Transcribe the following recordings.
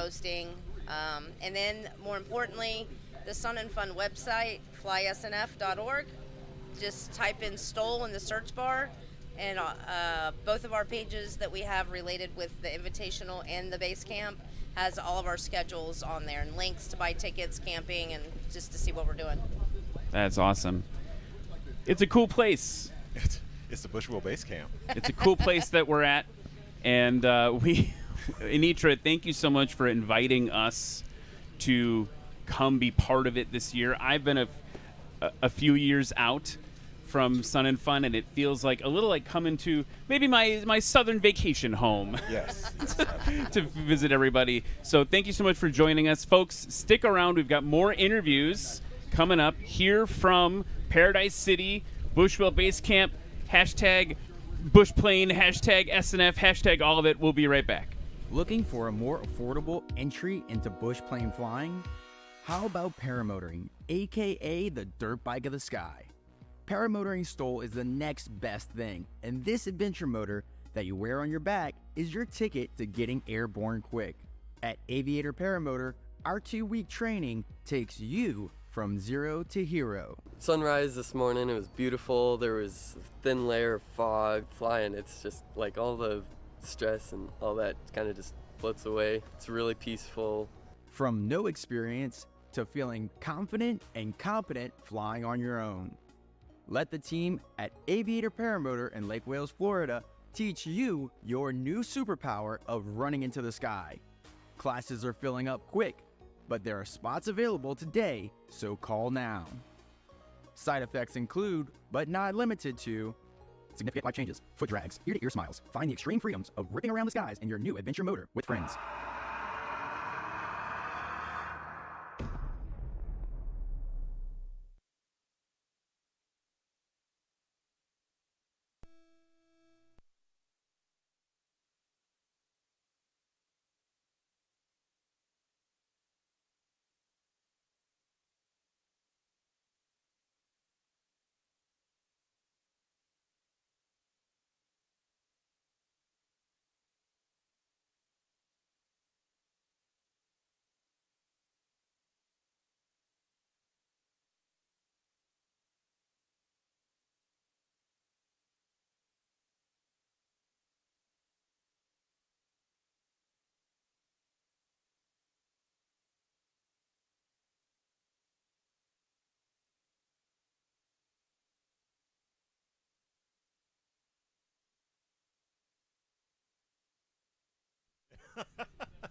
posting. And then, more importantly, the Sun and Fun website, flysnf.org. Just type in Stoll in the search bar, and both of our pages that we have related with the Invitational and the base camp has all of our schedules on there and links to buy tickets, camping, and just to see what we're doing. That's awesome. It's a cool place. It's the Bushwell Base Camp. It's a cool place that we're at. And Anitra, thank you so much for inviting us to come be part of it this year. I've been a few years out from Sun and Fun, and it feels like a little like coming to maybe my southern vacation home. Yes. To visit everybody. So thank you so much for joining us. Folks, stick around. We've got more interviews coming up here from Paradise City, Bushwell Base Camp, hashtag Bushplane, hashtag SNF, hashtag all of it. We'll be right back. Looking for a more affordable entry into bush plane flying? How about paramotoring, aka the dirt bike of the sky? Paramotoring Stoll is the next best thing, and this adventure motor that you wear on your back is your ticket to getting airborne quick. At Aviator Paramotor, our 2-week training takes you from zero to hero. Sunrise this morning, it was beautiful. There was a thin layer of fog flying. It's just like all the stress and all that kind of just floats away. It's really peaceful. From no experience to feeling confident and competent flying on your own. Let the team at Aviator Paramotor in Lake Wales, Florida teach you your new superpower of running into the sky. Classes are filling up quick, but there are spots available today, so call now. Side effects include, but not limited to, significant life changes, foot drags, ear-to-ear smiles. Find the extreme freedoms of ripping around the skies in your new adventure motor with friends.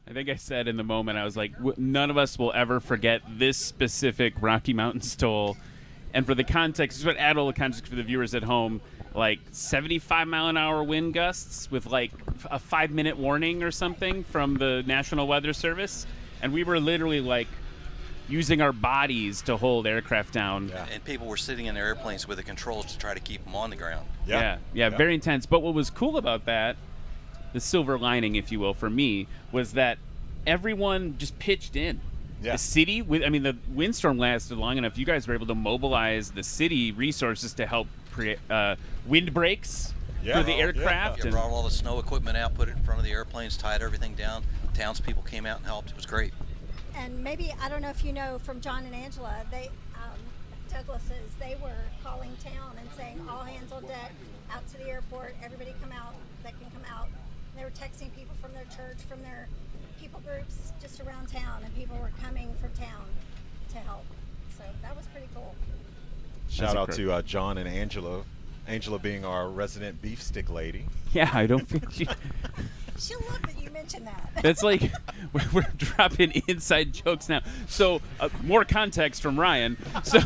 I think I said in the moment, I was like, none of us will ever forget this specific Rocky Mountain Stoll. And for the context, just to add all the context for the viewers at home, like 75-mile-an-hour wind gusts with like a 5-minute warning or something from the National Weather Service. And we were literally like using our bodies to hold aircraft down. Yeah. And people were sitting in their airplanes with the controls to try to keep them on the ground. Yeah, very intense. But what was cool about that, the silver lining, if you will, for me, was that everyone just pitched in. Yeah. The city, the windstorm lasted long enough. You guys were able to mobilize the city resources to help create wind breaks for the aircraft. Yeah, brought all the snow equipment out, put it in front of the airplanes, tied everything down. Townspeople came out and helped. It was great. And maybe, I don't know if you know from John and Angela, Douglas's, they were calling town and saying all hands on deck, out to the airport, everybody come out that can come out. They were texting people from their church, from their people groups just around town, and people were coming from town to help. So that was pretty cool. Shout out to John and Angela. Angela being our resident beef stick lady. Yeah, I don't think she... She'll love that you mentioned that. That's like, we're dropping inside jokes now. So, more context from Ryan. So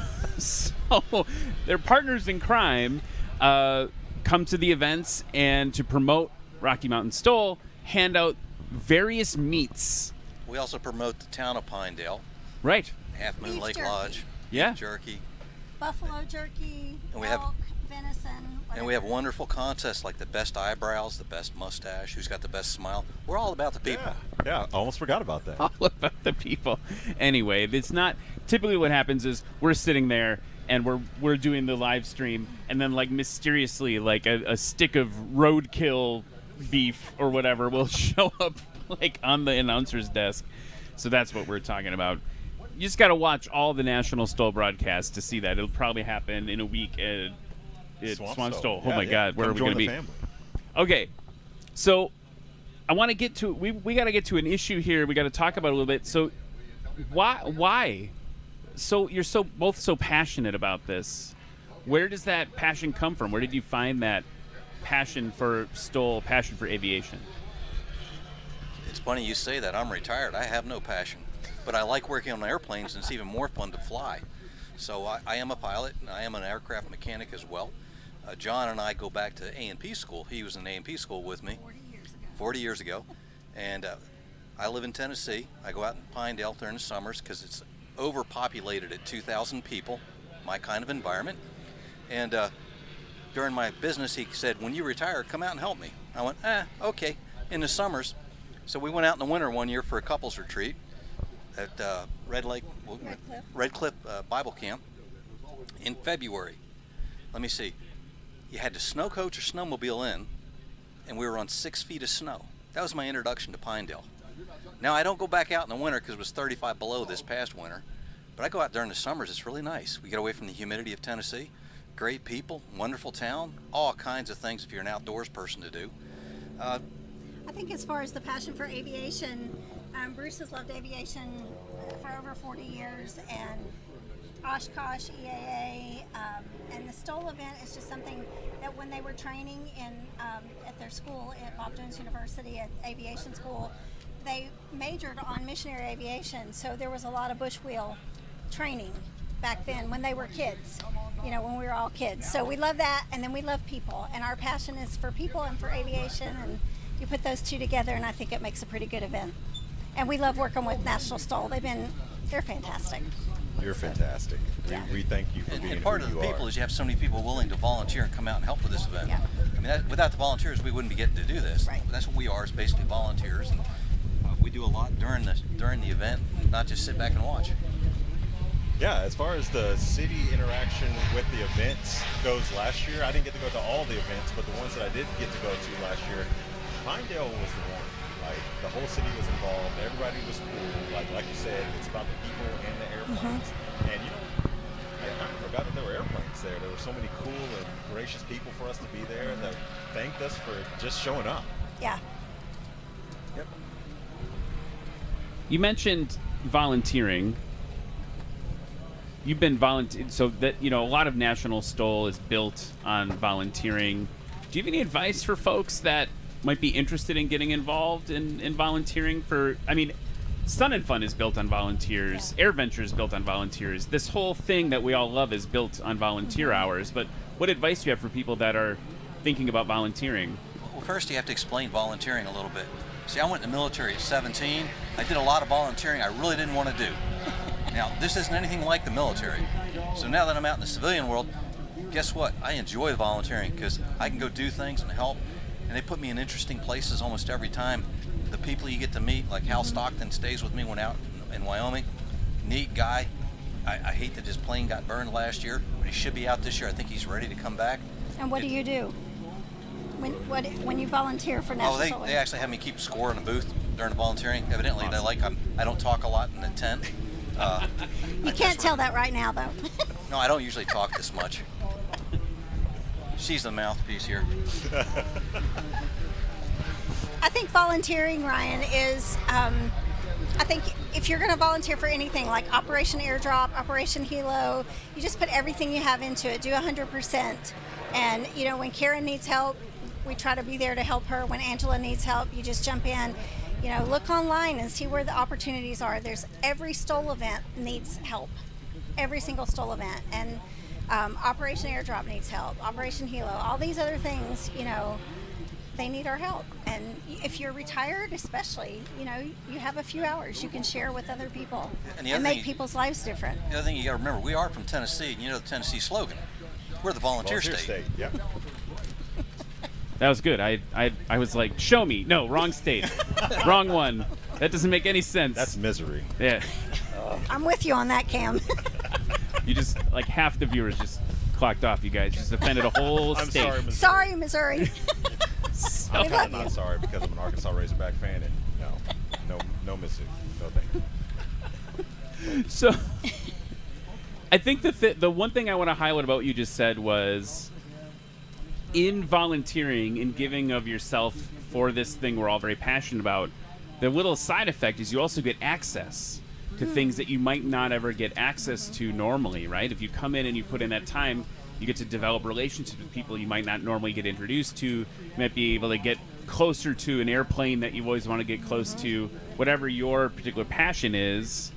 they're partners in crime, come to the events and to promote Rocky Mountain Stoll, hand out various meats. We also promote the town of Pinedale. Right. Half Moon Beef Lake jerky. Lodge. Yeah. Beef jerky. Buffalo jerky, And we elk, have- venison, whatever. And we have wonderful contests like the best eyebrows, the best mustache, who's got the best smile. We're all about the people. Yeah, almost forgot about that. All about the people. Anyway, it's not typically what happens is we're sitting there and we're doing the live stream, and then like mysteriously like a stick of roadkill beef or whatever will show up like on the announcer's desk. So that's what we're talking about. You just got to watch all the National Stoll broadcasts to see that. It'll probably happen in a week at Swamp Stoll. Oh Yeah, my yeah. God, where Come are we join going to the be? family. Okay, so I want to get to we got to get to an issue here. We got to talk about it a little bit. So why? So you're both so passionate about this. Where does that passion come from? Where did you find that passion for Stoll, passion for aviation? It's funny you say that. I'm retired. I have no passion, but I like working on airplanes, and it's even more fun to fly. So I am a pilot, and I am an aircraft mechanic as well. John and I go back to A&P school. He was in A&P school with me 40 years ago. And I live in Tennessee. I go out in Pinedale during the summers because it's overpopulated at 2,000 people, my kind of environment. And during my business, he said, when you retire, come out and help me. I went, okay, in the summers. So we went out in the winter one year for a couples retreat at Red Cliff Bible Camp in February. Let me see. You had to snow coach or snowmobile in, and we were on 6 feet of snow. That was my introduction to Pinedale. Now, I don't go back out in the winter because it was 35 below this past winter, but I go out during the summers. It's really nice. We get away from the humidity of Tennessee. Great people, wonderful town, all kinds of things if you're an outdoors person to do. I think as far as the passion for aviation, Bruce has loved aviation for over 40 years, and Oshkosh, EAA, and the Stoll event is just something that when they were training at their school at Bob Jones University at aviation school, they majored on missionary aviation, so there was a lot of bush wheel training back then when they were kids, when we were all kids. So we love that, and then we love people, and our passion is for people and for aviation, and you put those two together, and I think it makes a pretty good event. And we love working with National Stoll. They're fantastic. You're fantastic. Yeah. We thank you for being And part who of the you people are. is you have so many people willing to volunteer and come out and help with this event. Yeah. I mean, without the volunteers, we wouldn't be getting to do this. Right. That's what we are, is basically volunteers. And we do a lot during the event, not just sit back and watch. Yeah, as far as the city interaction with the events goes last year, I didn't get to go to all the events, but the ones that I did get to go to last year, Pinedale was the one. Like, the whole city was involved. Everybody was cool. Like you said, it's about the people and the airplanes. And I forgot that there were airplanes there. There were so many cool and gracious people for us to be there that thanked us for just showing up. Yeah. Yep. You mentioned volunteering. You've been so that a lot of National Stoll is built on volunteering. Do you have any advice for folks that might be interested in getting involved in volunteering? Sun and Fun is built on volunteers. Yeah. AirVenture is built on volunteers. This whole thing that we all love is built on volunteer hours. But what advice do you have for people that are thinking about volunteering? Well, first you have to explain volunteering a little bit. See, I went in the military at 17. I did a lot of volunteering I really didn't want to do. Now, this isn't anything like the military. So now that I'm out in the civilian world, guess what? I enjoy volunteering because I can go do things and help. And they put me in interesting places almost every time. The people you get to meet, like Hal Stockton stays with me when out in Wyoming. Neat guy. I hate that his plane got burned last year, but he should be out this year. I think he's ready to come back. And what do you do when you volunteer for National Stoll? They actually have me keep score in the booth during the volunteering. Evidently, they like I don't talk a lot in the tent. You can't tell that right now, though. No, I don't usually talk this much. She's the mouthpiece here. I think volunteering, Ryan, is, I think if you're going to volunteer for anything like Operation Airdrop, Operation Hilo, you just put everything you have into it, do 100%. And, when Karen needs help, we try to be there to help her. When Angela needs help, you just jump in. Look online and see where the opportunities are. Every Stoll event needs help. Every single Stoll event. And Operation Airdrop needs help. Operation Hilo. All these other things, they need our help. And if you're retired, especially, you have a few hours you can share with other people and make people's lives different. The other thing you got to remember, we are from Tennessee, and you know the Tennessee slogan. We're the volunteer state. Yep. That was good. I was like, show me. No, wrong state. Wrong one. That doesn't make any sense. That's misery. Yeah. I'm with you on that, Cam. You just, like, half the viewers just clocked off, you guys. Just offended a whole I'm state. sorry, Missouri. Sorry, Missouri. So- We love I'm not you. sorry because I'm an Arkansas Razorback fan, and no. No, Mizzou. No, thank you. So, I think the one thing I want to highlight about what you just said was, in volunteering and giving of yourself for this thing we're all very passionate about, the little side effect is you also get access to things that you might not ever get access to normally, right? If you come in and you put in that time, you get to develop relationships with people you might not normally get introduced to. You might be able to get closer to an airplane that you always want to get close to. Whatever your particular passion is,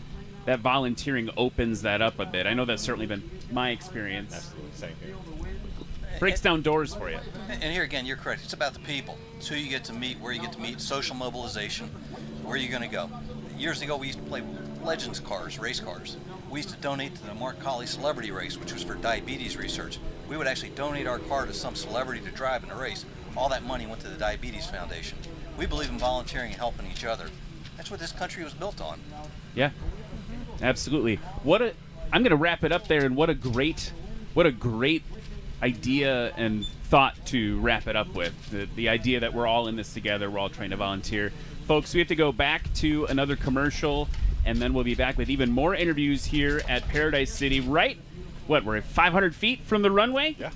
that volunteering opens that up a bit. I know that's certainly been my experience. Absolutely. Same here. Breaks down doors for you. And here again, you're correct. It's about the people. It's who you get to meet, where you get to meet, social mobilization, where you're going to go. Years ago, we used to play Legends cars, race cars. We used to donate to the Mark Colley Celebrity Race, which was for diabetes research. We would actually donate our car to some celebrity to drive in a race. All that money went to the Diabetes Foundation. We believe in volunteering and helping each other. That's what this country was built on. Yeah, absolutely. I'm going to wrap it up there, and what a great idea and thought to wrap it up with. The idea that we're all in this together, we're all trying to volunteer. Folks, we have to go back to another commercial, and then we'll be back with even more interviews here at Paradise City. We're at 500 feet from the runway? Yeah.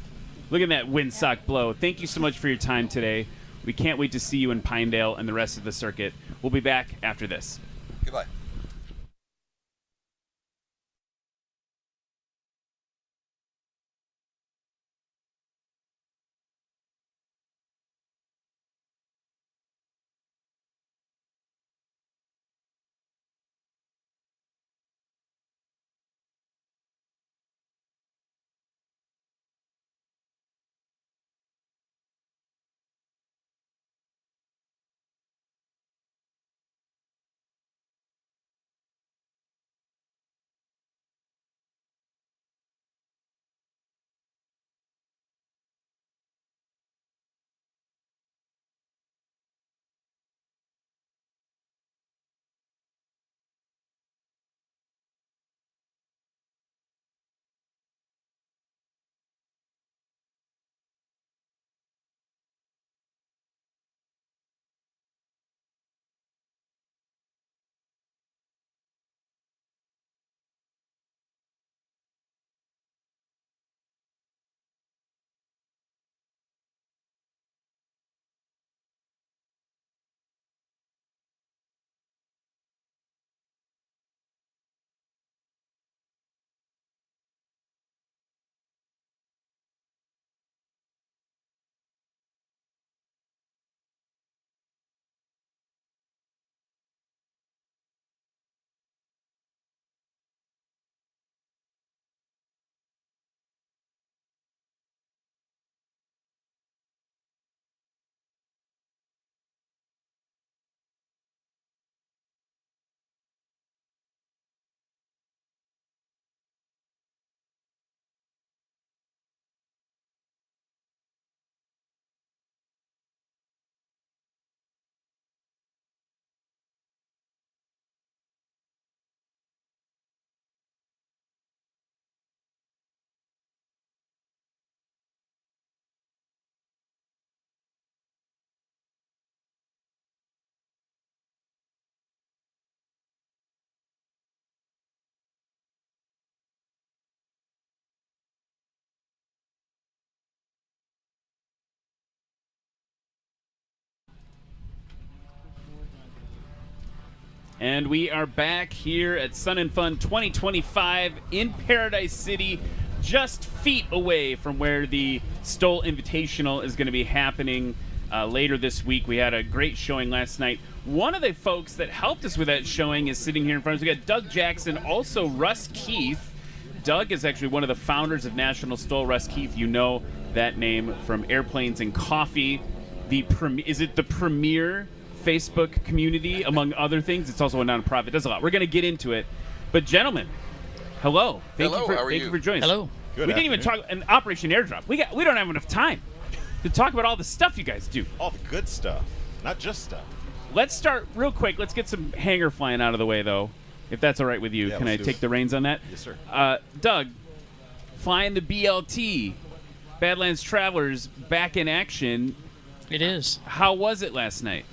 Look at that windsock blow. Thank you so much for your time today. We can't wait to see you in Pinedale and the rest of the circuit. We'll be back after this. Goodbye. And we are back here at Sun and Fun 2025 in Paradise City, just feet away from where the Stoll Invitational is going to be happening later this week. We had a great showing last night. One of the folks that helped us with that showing is sitting here in front of us. We got Doug Jackson, also Russ Keith. Doug is actually one of the founders of National Stoll. Russ Keith, you know that name from Airplanes and Coffee. Is it the premier Facebook community, among other things? It's also a nonprofit. It does a lot. We're going to get into it. But gentlemen, hello. Thank you for joining us. Hello. Good we didn't even talk an Operation Airdrop. We don't have enough time to talk about all the stuff you guys do. All the good stuff, not just stuff. Let's start real quick. Let's get some hanger flying out of the way, though, if that's all right with you. Yeah, Can I let's do take it. the reins on that? Yes, sir. Doug, flying the BLT, Badlands Travelers back in action. It is. How was it last night?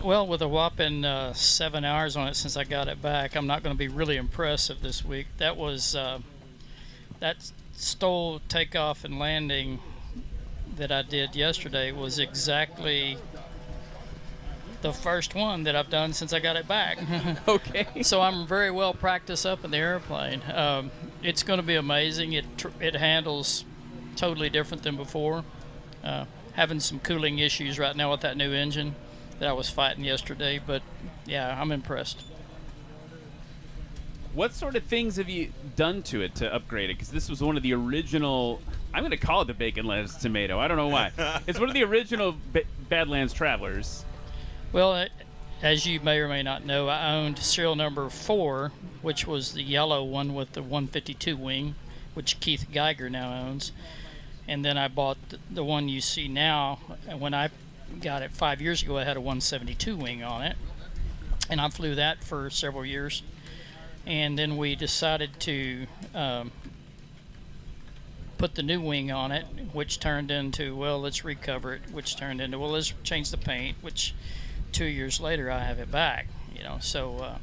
Well, with a whopping 7 hours on it since I got it back, I'm not going to be really impressive this week. That was that STOL takeoff and landing that I did yesterday was exactly the first one that I've done since I got it back. Okay. So I'm very well practiced up in the airplane. It's going to be amazing. It handles totally different than before. Having some cooling issues right now with that new engine that I was fighting yesterday, but yeah, I'm impressed. What sort of things have you done to it to upgrade it? Because this was one of the original. I'm going to call it the bacon lettuce tomato. I don't know why. It's one of the original Badlands Travelers. Well, as you may or may not know, I owned serial number 4, which was the yellow one with the 152 wing, which Keith Geiger now owns. And then I bought the one you see now. When I got it 5 years ago, I had a 172 wing on it. And I flew that for several years. And then we decided to put the new wing on it, which turned into, well, let's recover it, which turned into, well, let's change the paint, which 2 years later I have it back, you know. So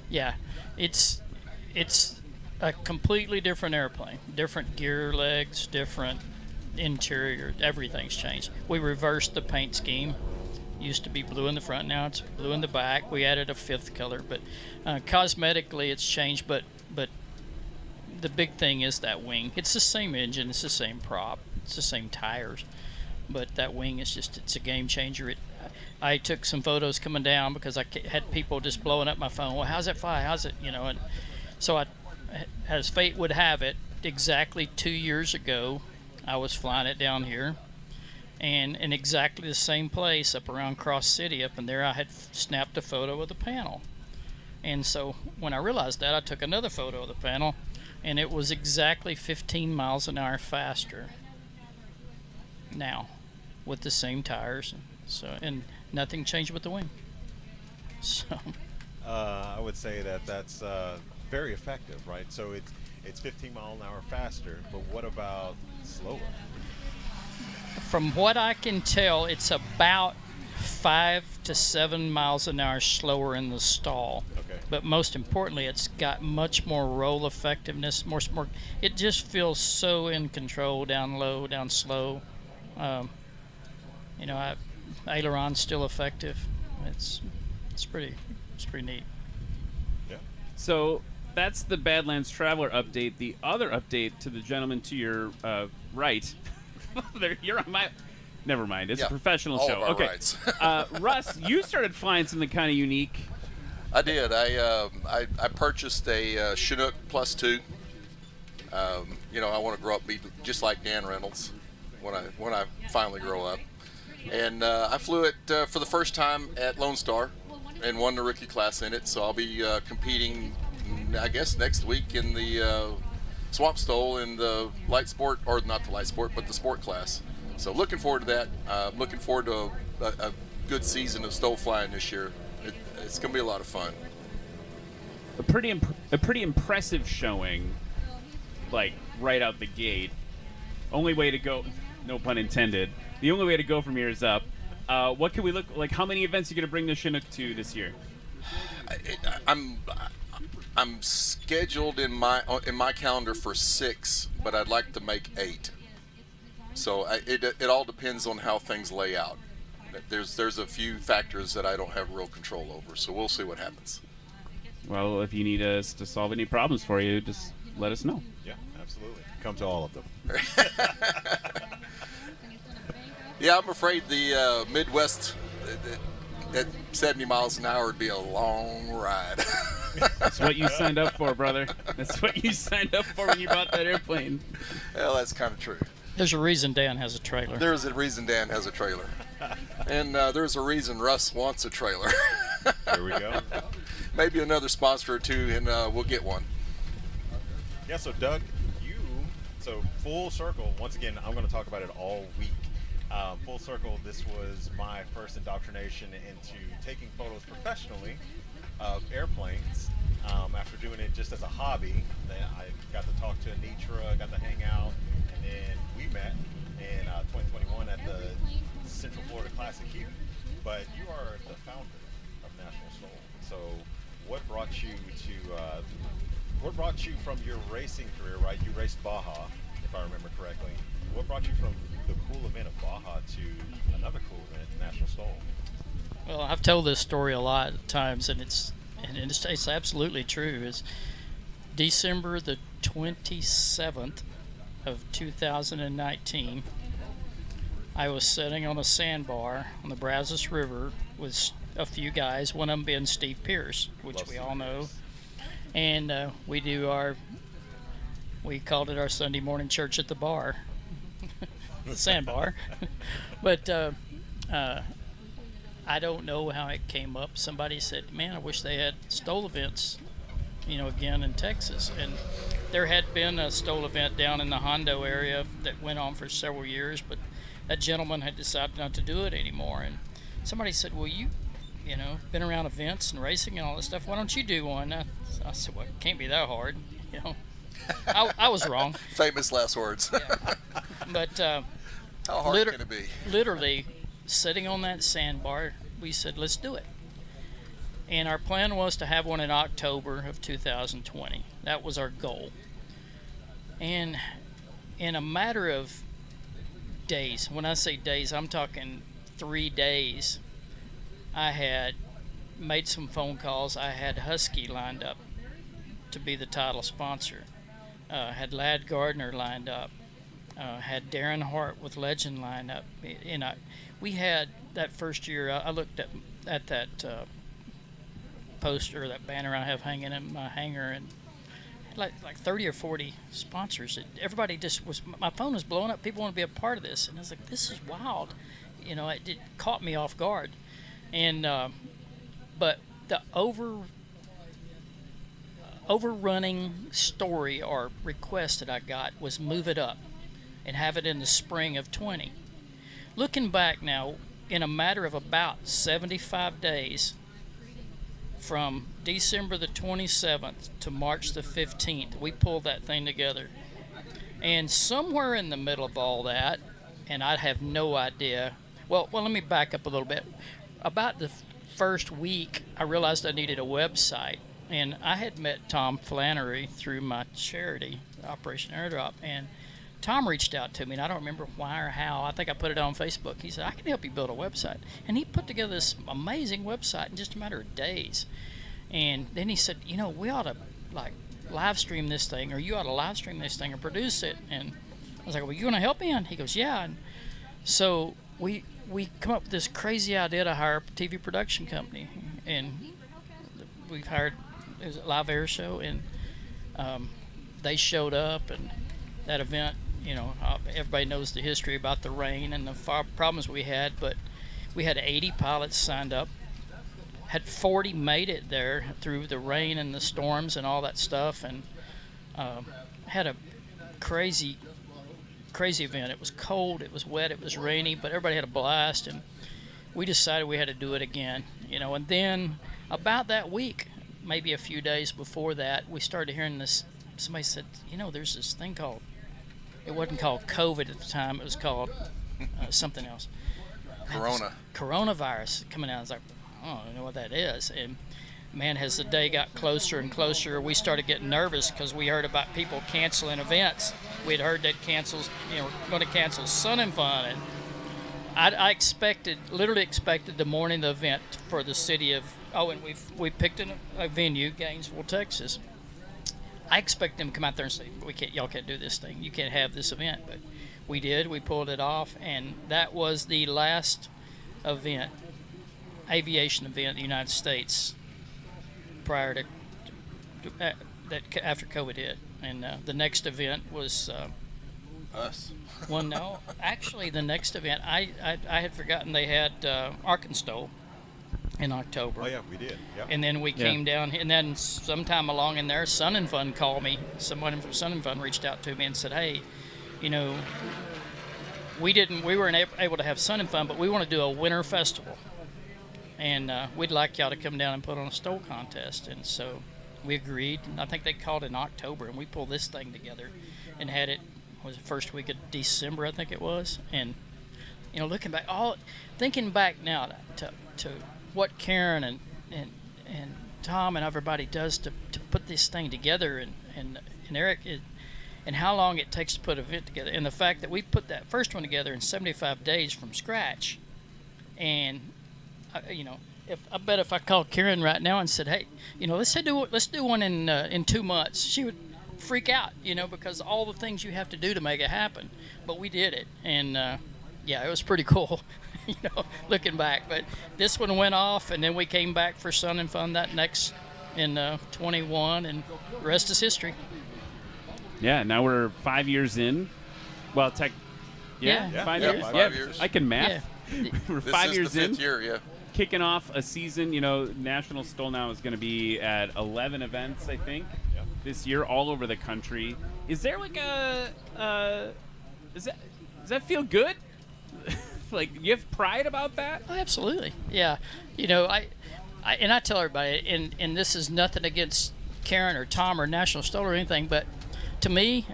yeah, it's a completely different airplane, different gear legs, different interior, everything's changed. We reversed the paint scheme. Used to be blue in the front, now it's blue in the back. We added a 5th color, but cosmetically it's changed, but the big thing is that wing. It's the same engine, it's the same prop, it's the same tires, but that wing is just, it's a game changer. I took some photos coming down because I had people just blowing up my phone. Well, how's it fly? How's it, you know? And so I, as fate would have it, exactly 2 years ago, I was flying it down here, and in exactly the same place up around Cross City, up in there, I had snapped a photo of the panel. And so when I realized that, I took another photo of the panel, and it was exactly 15 miles an hour faster now with the same tires. So, and nothing changed with the wing. So I would say that that's very effective, right? So it's 15 mile an hour faster, but what about slower? from what I can tell, it's about 5 to 7 miles an hour slower in the stall. Okay. But most importantly, it's got much more roll effectiveness. More. It just feels so in control, down low, down slow. Aileron's still effective. It's pretty neat. Yeah. So that's the Badlands Traveler update. The other update to the gentleman to your right. You're on my. Never mind. It's a professional all show. Of our okay. rights. Russ, you started flying something kind of unique. I did. I purchased a Chinook Plus 2. I want to grow up be just like Dan Reynolds when I finally grow up. And I flew it for the first time at Lone Star and won the rookie class in it. So I'll be competing, I guess, next week in the Swamp Stole in the light sport, or not the light sport, but the sport class. So looking forward to that. Looking forward to a good season of Stole flying this year. It's going to be a lot of fun. A pretty impressive showing, like right out the gate. Only way to go, no pun intended. The only way to go from here is up. What can we look like? How many events are you going to bring the Chinook to this year? I'm scheduled in my calendar for 6, but I'd like to make 8. So it all depends on how things lay out. There's a few factors that I don't have real control over, so we'll see what happens. Well, if you need us to solve any problems for you, just let us know. Yeah, absolutely. Come to all of them. Yeah, I'm afraid the Midwest at 70 miles an hour would be a long ride. That's what you signed up for, brother. That's what you signed up for when you bought that airplane. Well, that's kind of true. There's a reason Dan has a trailer. There's a reason Dan has a trailer. And there's a reason Russ wants a trailer. There we go. Maybe another sponsor or two, and we'll get one. Yeah, so Doug, so full circle, once again, I'm going to talk about it all week. Full circle, this was my first indoctrination into taking photos professionally of airplanes. After doing it just as a hobby, then I got to talk to Anitra, got to hang out, and then we met in 2021 at the Central Florida Classic here. But you are the founder of National Soul. So, what brought you from your racing career? Right, you raced Baja, if I remember correctly. What brought you from the cool event of Baja to another cool event, National Soul? Well, I've told this story a lot of times, and it's absolutely true. It's December the 27th of 2019. I was sitting on a sandbar on the Brazos River with a few guys, one of them being Steve Pierce, which Love we Steve all know. Pierce. And we called it our Sunday morning church at the bar, the sandbar. But I don't know how it came up. Somebody said, man, I wish they had Stoll events, again in Texas. And there had been a Stoll event down in the Hondo area that went on for several years, but that gentleman had decided not to do it anymore. And somebody said, well, you been around events and racing and all this stuff, why don't you do one? I said, well, it can't be that hard. I was wrong. Famous last words. Yeah. But how hard can it be? Literally, sitting on that sandbar, we said, let's do it. And our plan was to have one in October of 2020. That was our goal. And in a matter of days, when I say days, I'm talking 3 days, I had made some phone calls. I had Husky lined up to be the title sponsor. Had Ladd Gardner lined up. Had Darren Hart with Legend lined up. We had that first year. I looked at that poster, that banner I have hanging in my hangar, and like 30 or 40 sponsors. Everybody just was. My phone was blowing up. People want to be a part of this, and I was like, "This is wild." It caught me off guard, and but the overrunning story or request that I got was move it up and have it in the spring of 20. Looking back now, in a matter of about 75 days, from December the 27th to March the 15th, we pulled that thing together. And somewhere in the middle of all that, and I have no idea, well, let me back up a little bit. About the first week, I realized I needed a website. And I had met Tom Flannery through my charity, Operation Airdrop, and Tom reached out to me, and I don't remember why or how. I think I put it on Facebook. He said, I can help you build a website. And he put together this amazing website in just a matter of days. And then he said, we ought to, live stream this thing, or you ought to live stream this thing or produce it. And I was like, well, you want to help me? And he goes, yeah. And so we come up with this crazy idea to hire a TV production company. And we've hired... It was a live air show, and they showed up, and that event, everybody knows the history about the rain and the problems we had, but we had 80 pilots signed up, had 40 made it there through the rain and the storms and all that stuff, and had a crazy event. It was cold, it was wet, it was rainy, but everybody had a blast, and we decided we had to do it again, and then about that week, maybe a few days before that, we started hearing this. Somebody said, there's this thing called, it wasn't called COVID at the time, it was called something else. Coronavirus coming out. I was like, I don't know what that is. And man, as the day got closer and closer, we started getting nervous because we heard about people canceling events. We'd heard that going to cancel Sun and Fun. And I literally expected the morning of the event for the city of, and we picked a venue, Gainesville, Texas. I expect them to come out there and say, y'all can't do this thing. You can't have this event. But we did. We pulled it off, and that was the last event, aviation event in the United States prior to after COVID hit. And the next event was us. Well, no, actually, the next event I had forgotten they had Arkansas in October. Oh yeah, we did. Yep. And then we came down, and then sometime along in there, Sun and Fun called me. Someone from Sun and Fun reached out to me and said, "Hey, we weren't able to have Sun and Fun, but we want to do a winter festival, and we'd like y'all to come down and put on a Stoll contest." And so we agreed. And I think they called in October, and we pulled this thing together and had it. Was the first week of December, I think it was, and You know, thinking back now to what Karen and Tom and everybody does to put this thing together, and Eric, and how long it takes to put an event together, and the fact that we put that first one together in 75 days from scratch, and I bet if I called Karen right now and said, hey, let's do one in 2 months, she would freak out, because all the things you have to do to make it happen. But we did it, and it was pretty cool. Looking back. But this one went off, and then we came back for Sun and Fun that next in 21, and the rest is history. Yeah, now we're 5 years in. Well, 5 years. 5 years. I can math. Yeah. We're This 5 is years the in. 5th year, yeah. Kicking off a season. National Stoll now is going to be at 11 events, I think, this year, all over the country. Is there like does that feel good? Like, you have pride about that? Oh, absolutely. Yeah. I tell everybody, and this is nothing against Karen or Tom or National Stoll or anything, but to me,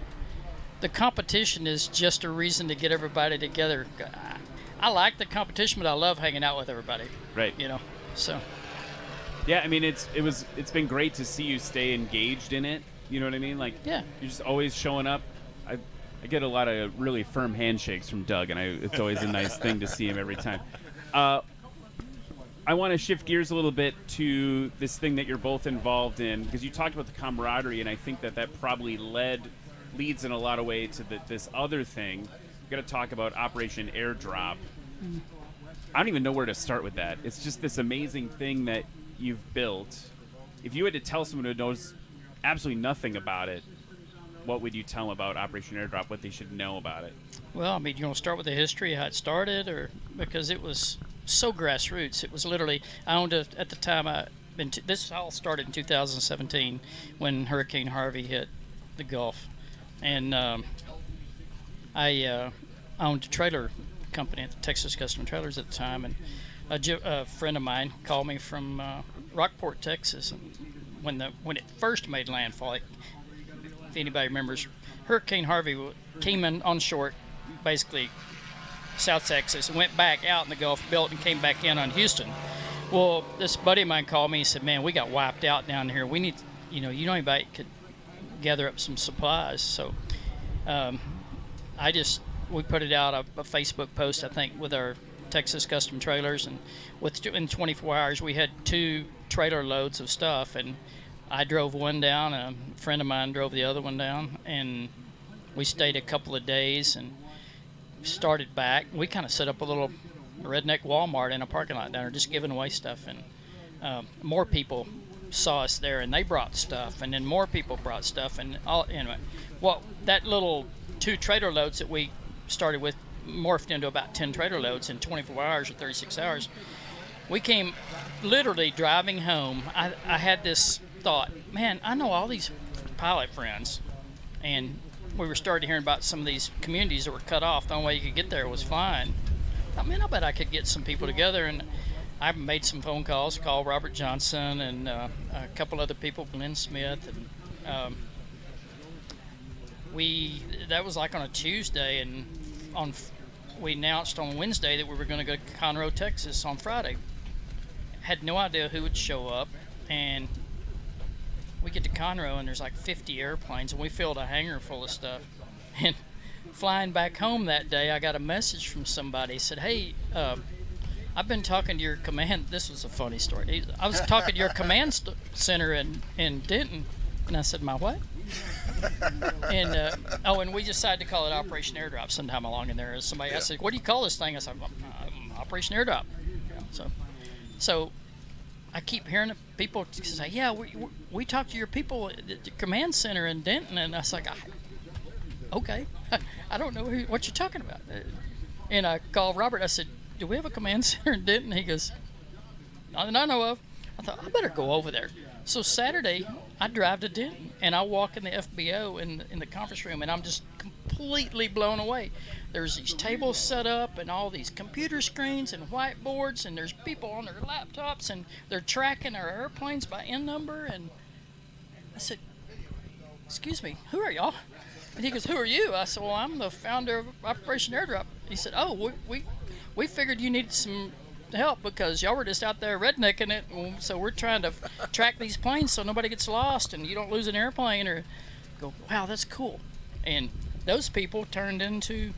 the competition is just a reason to get everybody together. I like the competition, but I love hanging out with everybody. Right. So. Yeah, I mean, it's been great to see you stay engaged in it. You know what I mean? Like, yeah. You're just always showing up. I get a lot of really firm handshakes from Doug, and it's always a nice thing to see him every time. I want to shift gears a little bit to this thing that you're both involved in, because you talked about the camaraderie, and I think that probably leads in a lot of ways to this other thing. We're going to talk about Operation Airdrop. I don't even know where to start with that. It's just this amazing thing that you've built. If you had to tell someone who knows absolutely nothing about it, what would you tell them about Operation Airdrop, what they should know about it? Well, I mean, you want to start with the history, how it started, or because it was so grassroots. It was literally, I owned at the time, this all started in 2017 when Hurricane Harvey hit the Gulf. And I owned a trailer company at the Texas Custom Trailers at the time, and a friend of mine called me from Rockport, Texas, and when it first made landfall. If anybody remembers, Hurricane Harvey came in on shore, basically South Texas, and went back out in the Gulf Belt and came back in on Houston. Well, this buddy of mine called me and said, man, we got wiped out down here. We need, anybody could gather up some supplies. So we put it out, a Facebook post, I think, with our Texas Custom Trailers, and in 24 hours we had 2 trailer loads of stuff, and I drove one down, and a friend of mine drove the other one down, and we stayed a couple of days and started back. We kind of set up a little redneck Walmart in a parking lot down there, just giving away stuff, and more people saw us there, and they brought stuff, and then more people brought stuff, and anyway, that little 2 trailer loads that we started with morphed into about 10 trailer loads in 24 hours or 36 hours. We came literally driving home. I had this thought, man, I know all these pilot friends, and we were starting hearing about some of these communities that were cut off. The only way you could get there was flying. I mean, I bet I could get some people together, and I made some phone calls, called Robert Johnson and a couple other people, Glenn Smith, and that was like on a Tuesday, and we announced on Wednesday that we were going to go to Conroe, Texas on Friday. Had no idea who would show up, and we get to Conroe, and there's like 50 airplanes, and we filled a hangar full of stuff. And flying back home that day, I got a message from somebody. He said, hey, I've been talking to your command. This was a funny story. I was talking to your command center in Denton, and I said, my what? And and we decided to call it Operation Airdrop sometime along in there. I said, what do you call this thing? I said, Operation Airdrop. So I keep hearing people say, yeah, we talked to your people at the command center in Denton, and I was like, okay, I don't know what you're talking about. And I called Robert. I said, do we have a command center in Denton? He goes, not that I know of. I thought, I better go over there. So Saturday, I drive to Denton, and I walk in the FBO in the conference room, and I'm just completely blown away. There's these tables set up and all these computer screens and whiteboards, and there's people on their laptops, and they're tracking our airplanes by N number. And I said, excuse me, who are y'all? And he goes, who are you? I said, well, I'm the founder of Operation Airdrop. He said, oh, we figured you needed some help because y'all were just out there rednecking it. And so we're trying to track these planes so nobody gets lost and you don't lose an airplane or go, wow, that's cool. And those people turned into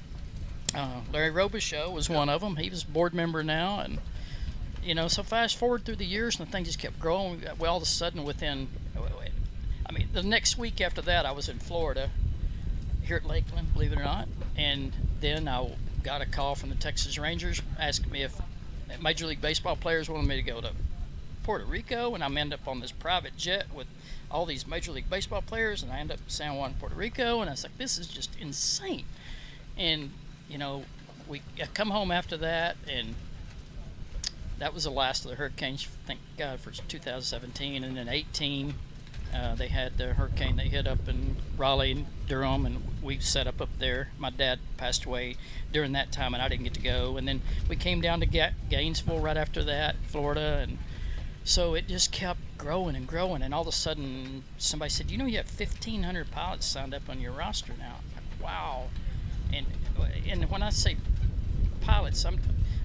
Larry Robichaux was one of them. He was board member now. And, you know, so fast forward through the years and the thing just kept growing. Well, all of a sudden the next week after that, I was in Florida here at Lakeland, believe it or not. And then I got a call from the Texas Rangers asking me if Major League Baseball players wanted me to go to Puerto Rico, and I'm end up on this private jet with all these Major League Baseball players, and I end up in San Juan, Puerto Rico, and I was like, this is just insane. And, you know, I come home after that, and that was the last of the hurricanes, thank God, for 2017. And then 18, they had the hurricane that hit up in Raleigh and Durham, and we set up there. My dad passed away during that time, and I didn't get to go. And then we came down to Gainesville right after that, Florida, and so it just kept growing and growing. And all of a sudden, somebody said, you know, you have 1,500 pilots signed up on your roster now. I'm like, wow. And when I say pilots, I'm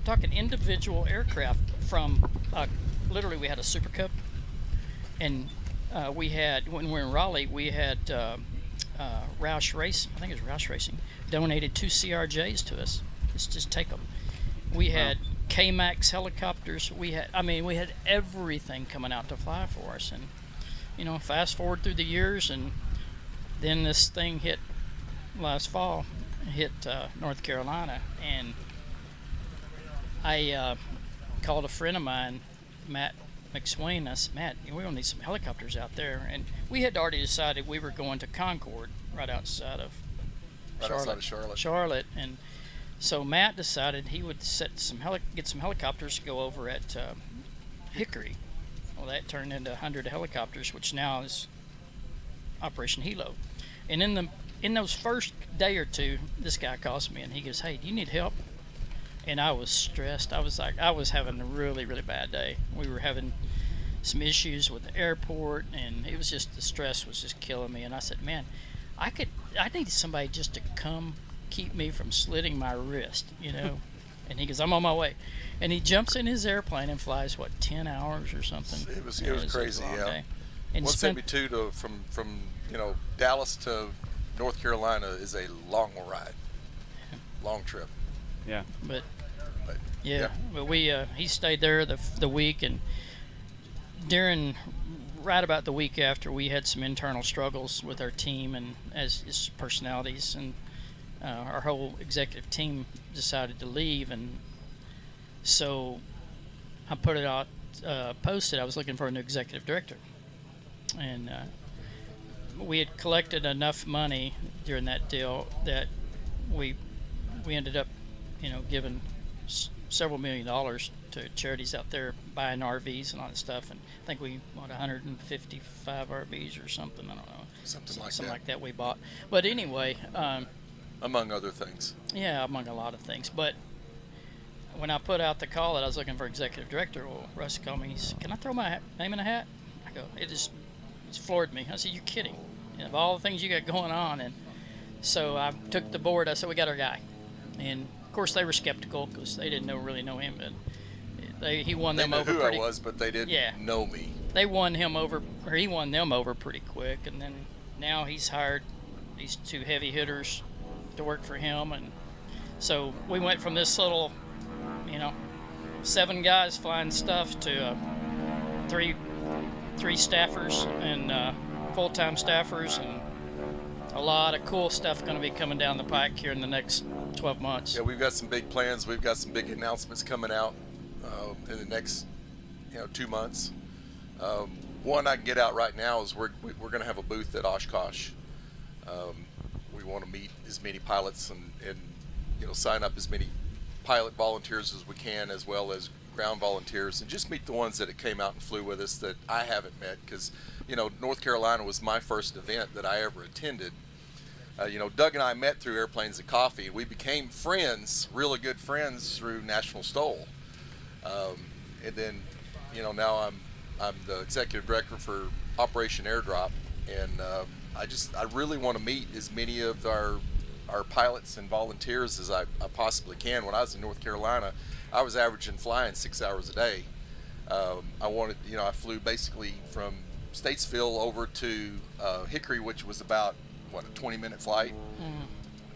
talking individual aircraft from literally we had a Super Cup, and we had, when we were in Raleigh, we had Roush Racing, I think it was Roush Racing, donated 2 CRJs to us. Just take them. We had K-Max helicopters. We had everything coming out to fly for us. And, you know, fast forward through the years, and then this thing hit last fall, hit North Carolina, and I called a friend of mine, Matt McSwain. I said, Matt, we're gonna need some helicopters out there. And we had already decided we were going to Concord, right outside of Charlotte. And so Matt decided he would get some helicopters to go over at Hickory. Well, that turned into 100 helicopters, which now is Operation Hilo. And in those first day or two, this guy calls me and he goes, hey, do you need help? And I was stressed. I was having a really, really bad day. We were having some issues with the airport, and it was just, the stress was just killing me. And I said, man, I need somebody just to come keep me from slitting my wrist, you know. And he goes, I'm on my way. And he jumps in his airplane and flies, 10 hours or something? It was crazy, yeah. Day. And 172 from Dallas to North Carolina is a long ride, long trip. Yeah. But we he stayed there the week, and right about the week after, we had some internal struggles with our team and as personalities, and our whole executive team decided to leave. And so I put it out, posted I was looking for a new executive director, and we had collected enough money during that deal that we ended up, giving several $1 million to charities out there, buying RVs and all that stuff. And I think we bought 155 RVs or something. I don't know. Something like that we bought. But anyway. Among other things. Yeah, among a lot of things. But when I put out the call that I was looking for executive director, well, Russ called me. He said, can I throw my name in a hat? I go, it's floored me. I said, you're kidding. Of all the things you got going on. And so I took the board. I said, we got our guy. And of course, they were skeptical because they didn't really know him, but he won them over. They knew who I was, but they didn't know me. He won them over pretty quick, and then now he's hired these 2 heavy hitters to work for him, and so we went from this little, 7 guys flying stuff to 3 staffers and full-time staffers, and a lot of cool stuff going to be coming down the pike here in the next 12 months. Yeah, we've got some big plans. We've got some big announcements coming out in the next 2 months. One I can get out right now is we're going to have a booth at Oshkosh. We want to meet as many pilots and sign up as many pilot volunteers as we can, as well as ground volunteers, and just meet the ones that came out and flew with us that I haven't met, because North Carolina was my first event that I ever attended. Doug and I met through Airplanes and Coffee. We became friends, really good friends, through National Stole. And then, now I'm the executive director for Operation Airdrop, and I really want to meet as many of our our pilots and volunteers as I possibly can. When I was in North Carolina, I was averaging flying 6 hours a day. I flew basically from Statesville over to Hickory, which was about, a 20-minute flight.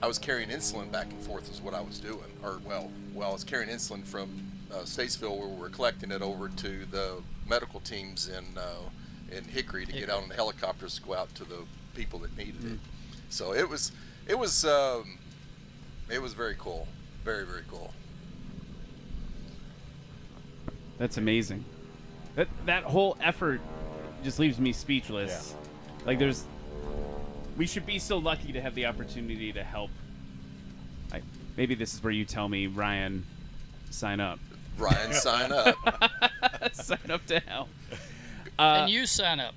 I was carrying insulin back and forth is what I was doing. I was carrying insulin from Statesville, where we were collecting it, over to the medical teams in Hickory to get out on the helicopters to go out to the people that needed it. So it was very cool, very, very cool. That's amazing. That whole effort just leaves me speechless. Yeah. Like we should be so lucky to have the opportunity to help. Maybe this is where you tell me, Ryan, sign up. Ryan, sign up. Sign up to help. And you sign up.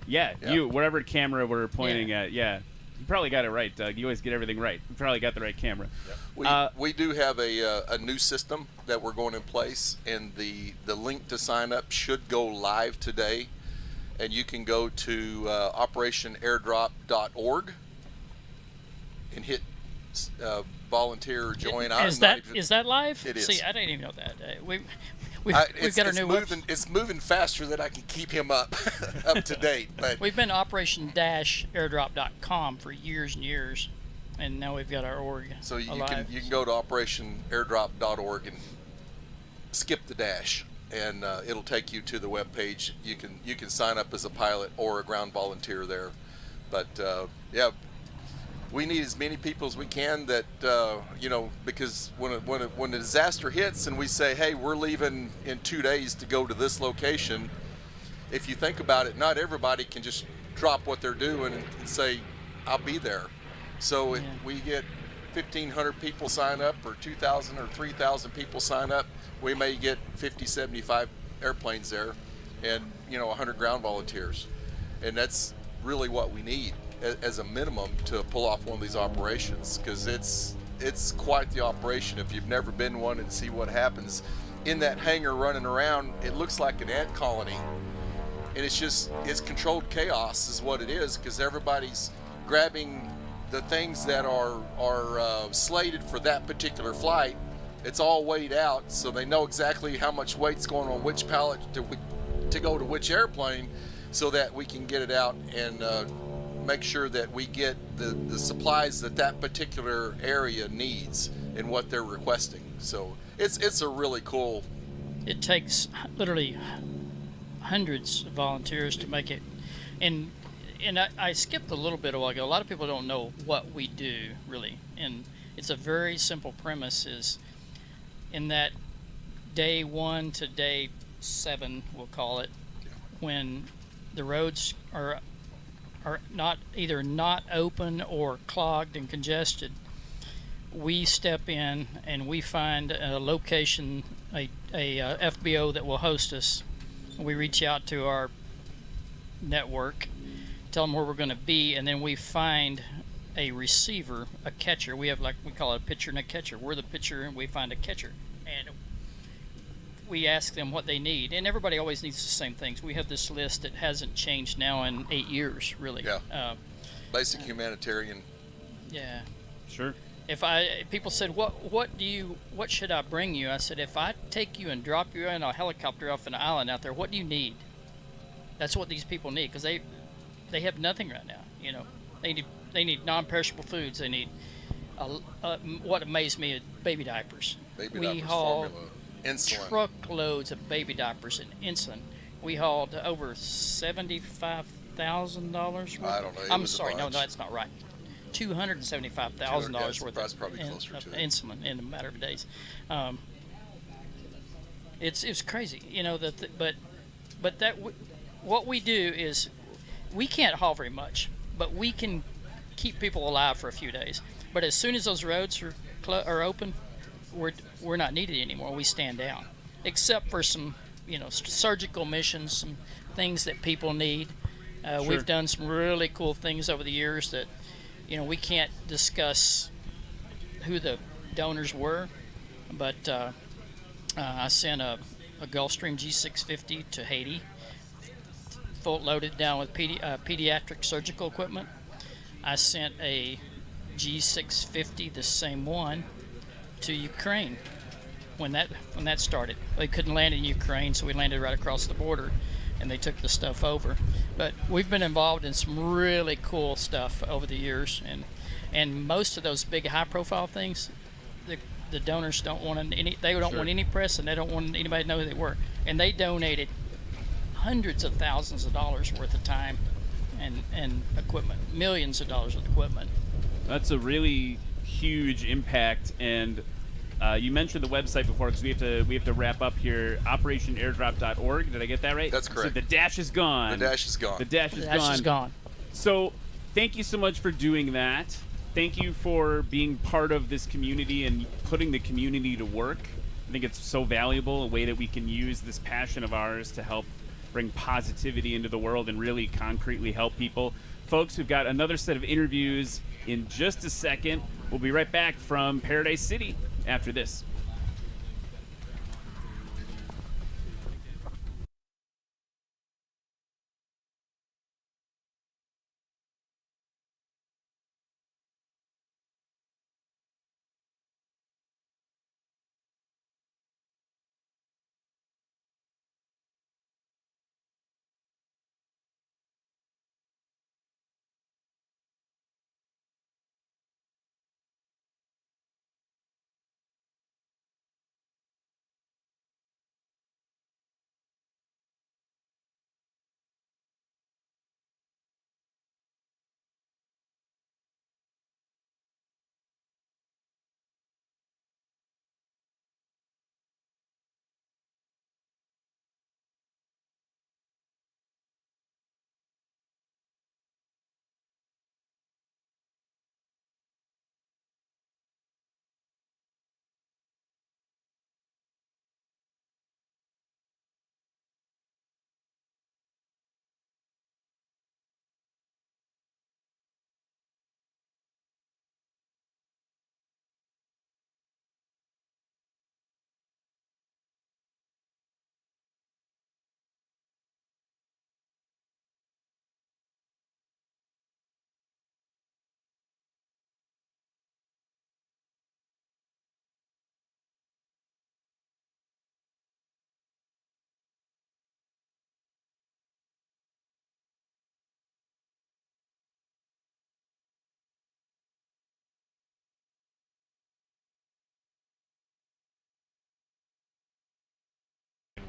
Yeah, Yeah. you, whatever camera we're pointing at, yeah. You probably got it right, Doug. You always get everything right. You probably got the right camera. We do have a new system that we're going in place, and the link to sign up should go live today. And you can go to operationairdrop.org and hit volunteer or join. Is that live? It is. See, I didn't even know that. We've It's got our new moving. It's moving faster than I can keep him up to date. But We've been operation-airdrop.com for years and years, and now we've got our org. so you alive. can go to operationairdrop.org and skip the dash, and it'll take you to the web page. You can sign up as a pilot or a ground volunteer there. But we need as many people as we can that because when a disaster hits and we say, hey, we're leaving in 2 days to go to this location, if you think about it, not everybody can just drop what they're doing and say, I'll be there. So if we get 1,500 people sign up, or 2,000 or 3,000 people sign up, we may get 50, 75 airplanes there, and 100 ground volunteers, and that's really what we need as a minimum to pull off one of these operations, because it's quite the operation. If you've never been one and see what happens in that hangar running around, it looks like an ant colony, and it's controlled chaos is what it is, because everybody's grabbing the things that are slated for that particular flight. It's all weighed out, so they know exactly how much weight's going on which pallet to go to which airplane, so that we can get it out and make sure that we get the supplies that particular area needs and what they're requesting. So it's a really cool. It takes literally hundreds of volunteers to make it. And I skipped a little bit a while ago. A lot of people don't know what we do, really. And it's a very simple premise, is in that day 1 to day 7, we'll call it, when the roads are either not open or clogged and congested, we step in and we find a location, a FBO that will host us. We reach out to our network, tell them where we're going to be, and then we find a receiver, a catcher. We have, we call it a pitcher and a catcher. We're the pitcher and we find a catcher, and we ask them what they need, and everybody always needs the same things. We have this list that hasn't changed now in 8 years, really. Yeah. Basic humanitarian. Yeah. Sure. If people said, what should I bring you? I said, if I take you and drop you in a helicopter off an island out there, what do you need? That's what these people need, because they have nothing right now. They need non-perishable foods. They need what amazed me is baby diapers. We haul formula. Insulin. Truckloads of baby diapers and insulin. We hauled over $75,000. I don't know. I'm sorry, no, that's not right. $275,000 worth that's probably closer of to it. insulin in a matter of days. It's crazy, what we do is we can't haul very much, but we can keep people alive for a few days. But as soon as those roads are open, we're not needed anymore. We stand down, except for some surgical missions, some things that people need. Sure. We've done some really cool things over the years that we can't discuss who the donors were, but I sent a Gulfstream G650 to Haiti, full loaded down with pediatric surgical equipment. I sent a G650, the same one, to Ukraine when that started. They couldn't land in Ukraine, so we landed right across the border, and they took the stuff over. But we've been involved in some really cool stuff over the years, and most of those big high-profile things, the donors don't want want any press, and they don't want anybody to know who they were. And they donated hundreds of thousands of dollars worth of time and equipment, millions of dollars worth of equipment. That's a really huge impact. And you mentioned the website before, because we have to wrap up here. OperationAirdrop.org. Did I get that right? That's correct. So the dash is gone. The dash is gone. The dash is gone. So thank you so much for doing that. Thank you for being part of this community and putting the community to work. I think it's so valuable, a way that we can use this passion of ours to help bring positivity into the world and really concretely help people. Folks, we've got another set of interviews in just a second. We'll be right back from Paradise City after this.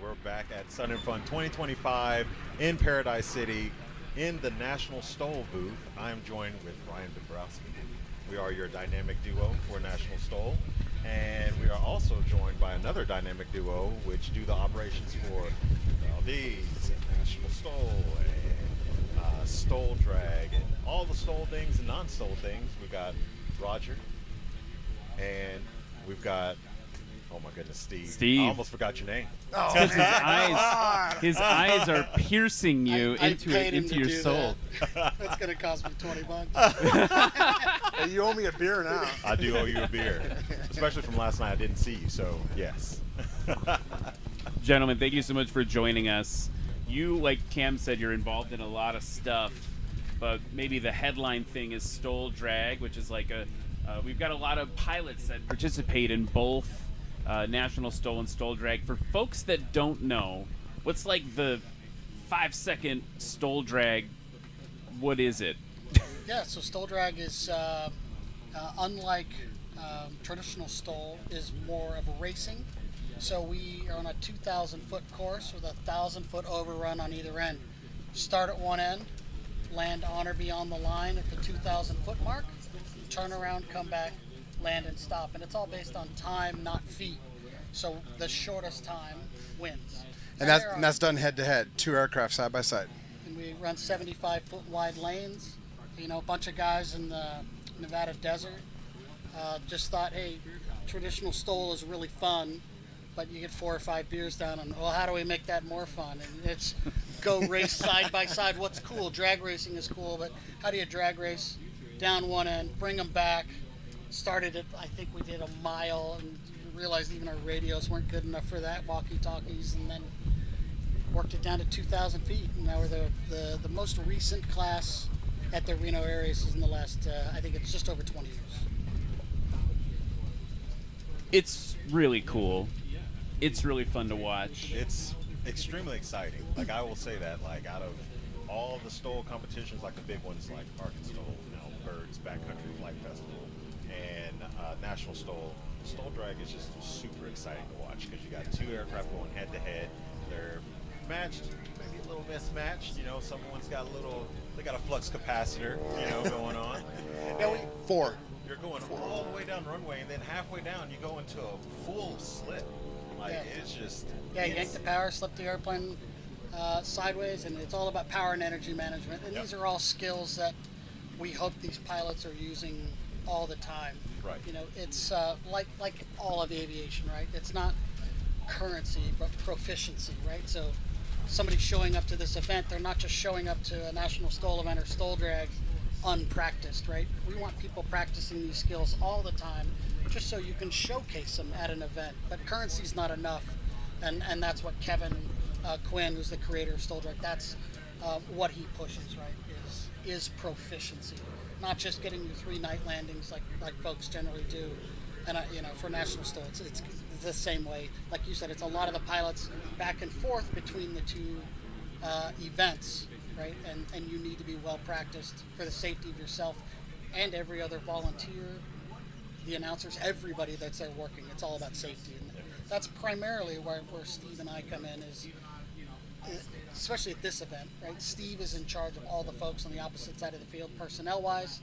We're back at Sun and Fun 2025 in Paradise City in the National Stole booth. I'm joined with Ryan Dombrowski. We are your dynamic duo for National Stole. And we are also joined by another dynamic duo which do the operations for Valdez and National Stole and Stole Drag and all the stole things and non-stole things. We've got Roger and we've got, oh my goodness, Steve. I almost forgot your name. Oh, his eyes are piercing you into your soul. That's going to cost me $20. Hey, you owe me a beer now. I do owe you a beer, especially from last night. I didn't see you, so yes. Gentlemen, thank you so much for joining us. You, like Cam said, you're involved in a lot of stuff, but maybe the headline thing is Stole Drag, which is like we've got a lot of pilots that participate in both National Stole and Stole Drag. For folks that don't know, what's like the 5-second Stole Drag? What is it? Yeah, so Stole Drag is unlike traditional Stole, is more of a racing. So we are on a 2,000-foot course with a 1,000-foot overrun on either end. Start at one end, land on or beyond the line at the 2,000-foot mark, turn around, come back, land and stop. And it's all based on time, not feet. So the shortest time wins. And that's done head-to-head, 2 aircraft side by side. And we run 75-foot wide lanes. You know, a bunch of guys in the Nevada desert just thought, hey, traditional Stole is really fun, but you get 4 or 5 beers down, and well, how do we make that more fun? And it's go race side by side. What's cool? Drag racing is cool, but how do you drag race down one end, bring them back? Started at, I think we did a mile, and realized even our radios weren't good enough for that, walkie-talkies, and then worked it down to 2,000 feet. And now we're the most recent class at the Reno Air Races in the last, I think it's just over 20 years. It's really cool. It's really fun to watch. It's extremely exciting. Like, I will say that, like, out of all the STOL competitions, like the big ones like Arkansas, Birds Backcountry Flight Festival, and National STOL Drag is just super exciting to watch because you got two aircraft going head to head. They're matched, maybe a little mismatched. You know, someone's got they got a flux capacitor, going on. Yeah, four. You're going all the way down the runway, and then halfway down, you go into a full slip. Like, it's just... Yeah, you yank the power, slip the airplane sideways, and it's all about power and energy management. And these are all skills that we hope these pilots are using all the time. Right. You know, it's like all of aviation, right? It's not currency, but proficiency, right? So somebody showing up to this event, they're not just showing up to a National STOL event or STOL Drag unpracticed, right? We want people practicing these skills all the time just so you can showcase them at an event. But currency's not enough, and that's what Kevin Quinn, who's the creator of STOL Drag, that's what he pushes, right, is proficiency. Not just getting you 3 night landings like folks generally do. And for National STOL, it's the same way. Like you said, it's a lot of the pilots back and forth between the two events, right? And you need to be well practiced for the safety of yourself and every other volunteer, the announcers, everybody that's there working. It's all about safety. And that's primarily where Steve and I come in, is especially at this event, right? Steve is in charge of all the folks on the opposite side of the field, personnel-wise.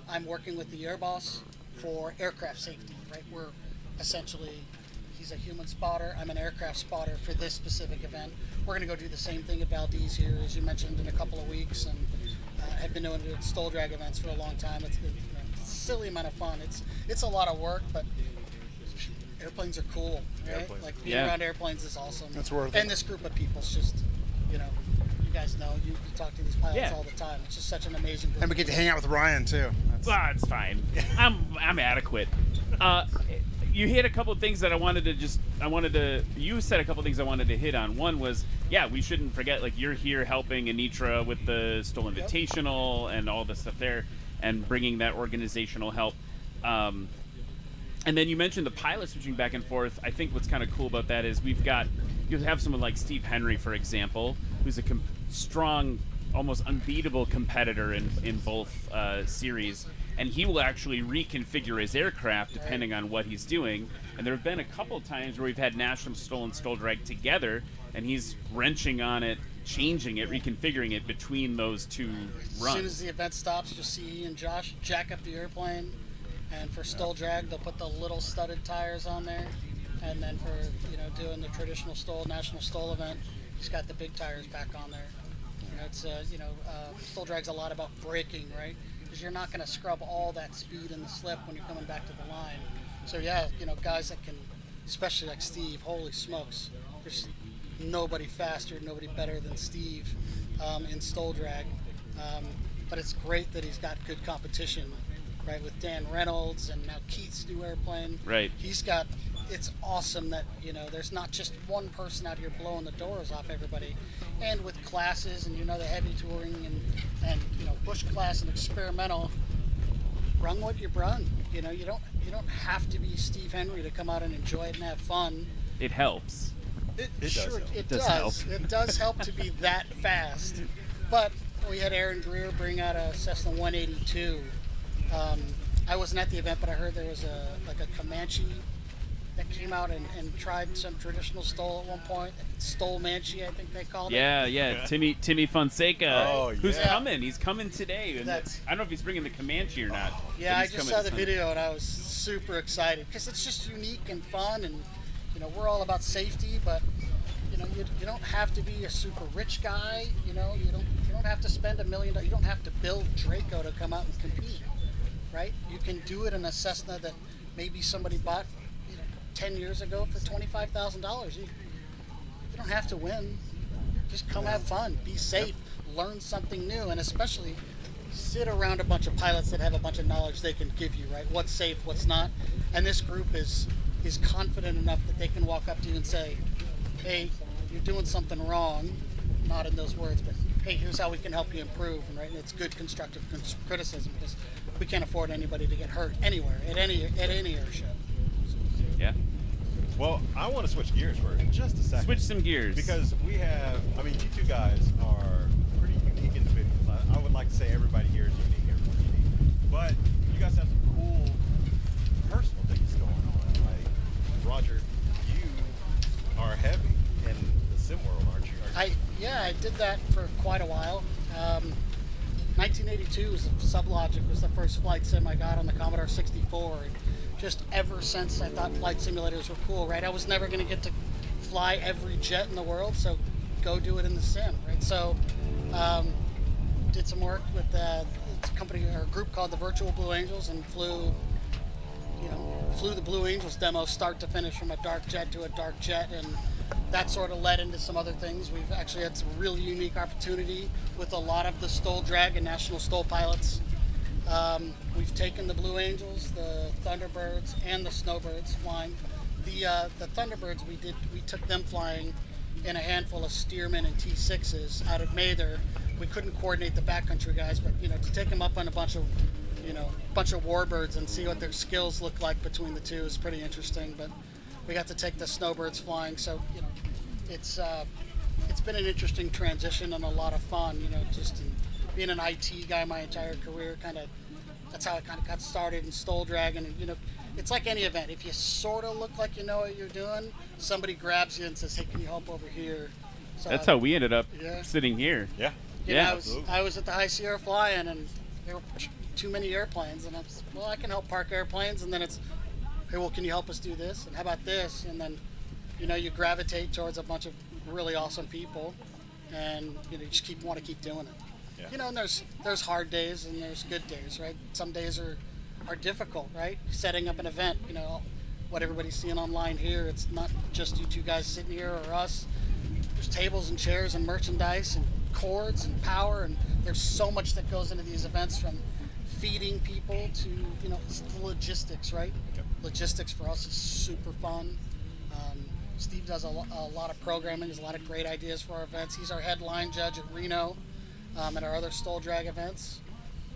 I'm working with the air boss for aircraft safety, right? We're essentially, he's a human spotter, I'm an aircraft spotter for this specific event. We're going to go do the same thing at Valdez here, as you mentioned, in a couple of weeks, and have been doing STOL Drag events for a long time. It's a silly amount of fun. It's a lot of work, but airplanes are cool, right? Airplanes. Like, being around airplanes is awesome. That's worth And it. this group of people's just, you guys know, you talk to these pilots all the time. It's just such an amazing group. And we get to hang out with Ryan too. Well, it's fine. I'm adequate. You hit a couple of things that you said a couple of things I wanted to hit on. One was, we shouldn't forget, like, you're here helping Anitra with the STOL Invitational and all the stuff there, and bringing that organizational help. And then you mentioned the pilots switching back and forth. I think what's kind of cool about that is you have someone like Steve Henry, for example, who's a strong, almost unbeatable competitor in both series, and he will actually reconfigure his aircraft depending on what he's doing. And there have been a couple times where we've had National STOL and STOL Drag together, and he's wrenching on it, changing it, reconfiguring it between those two runs. As soon as the event stops, you'll see he and Josh jack up the airplane, and for STOL Drag, they'll put the little studded tires on there, and then for doing the traditional STOL National STOL event, he's got the big tires back on there. It's STOL Drag's a lot about braking, right? Because you're not going to scrub all that speed in the slip when you're coming back to the line. So guys that can, especially like Steve, holy smokes, there's nobody faster, nobody better than Steve in STOL Drag. But it's great that he's got good competition, right, with Dan Reynolds and now Keith's new airplane. Right. It's awesome that, there's not just one person out here blowing the doors off everybody. And with classes and, the heavy touring and bush class and experimental, run what you brung. You don't have to be Steve Henry to come out and enjoy it and have fun. It helps. It does help. It does help to be that fast. But we had Aaron Greer bring out a Cessna 182. I wasn't at the event, but I heard there was a Comanche that came out and tried some traditional STOL at one point. STOL Manchi, I think they called it. Yeah. Timmy Fonseca, who's yeah. coming. He's coming today. And I don't know if he's bringing the Comanche or not. Yeah, I just saw the video and I was super excited because it's just unique and fun, and we're all about safety, but you don't have to be a super rich guy. You don't have to spend $1 million. You don't have to build Draco to come out and compete, right? You can do it in a Cessna that maybe somebody bought 10 years ago for $25,000. You don't have to win. Just come have fun, be safe, learn something new, and especially sit around a bunch of pilots that have a bunch of knowledge they can give you, right? What's safe, what's not. And this group is confident enough that they can walk up to you and say, hey, you're doing something wrong. Not in those words, but hey, hey, here's how we can help you improve, and right, and it's good constructive criticism, because we can't afford anybody to get hurt anywhere at any air show. Yeah. Well, I want to switch gears for just a second. Switch some gears. Because we have, I mean, you two guys are pretty unique individuals. I would like to say everybody here is unique, everyone's unique. But you guys have some cool personal things going on. Like, Roger, you are heavy in the sim world, aren't you? I did that for quite a while. 1982 was Sublogic was the first flight sim I got on the Commodore 64. And just ever since, I thought flight simulators were cool, right? I was never going to get to fly every jet in the world, so go do it in the sim, right? So did some work with a company or a group called the Virtual Blue Angels, and flew the Blue Angels demo start to finish from a dark jet to a dark jet, and that sort of led into some other things. We've actually had some really unique opportunity with a lot of the STOL drag and National STOL pilots. We've taken the Blue Angels, the Thunderbirds, and the Snowbirds flying. The Thunderbirds, we took them flying in a handful of Stearman and T6s out of Mather. We couldn't coordinate the backcountry guys, but to take them up on a bunch of warbirds and see what their skills look like between the two is pretty interesting. But we got to take the Snowbirds flying, so it's been an interesting transition and a lot of fun. Just being an IT guy my entire career, that's how I kind of got started in STOL Drag. And it's like any event. If you sort of look like you know what you're doing, somebody grabs you and says, "Hey, can you help over here?" So That's how we ended up sitting here. Yeah. I was at the High Sierra flying, and there were too many airplanes, and I can help park airplanes. And then it's, hey, well, can you help us do this? And how about this? And then, you gravitate towards a bunch of really awesome people, and you just want to keep doing it. Yeah. And there's hard days and there's good days, right? Some days are difficult, right? Setting up an event, what everybody's seeing online here, it's not just you two guys sitting here or us. There's tables and chairs and merchandise and cords and power, and there's so much that goes into these events, from feeding people to, it's the logistics, right? Yep. Logistics for us is super fun. Steve does a lot of programming. There's a lot of great ideas for our events. He's our headline judge at Reno and our other STOL Drag events.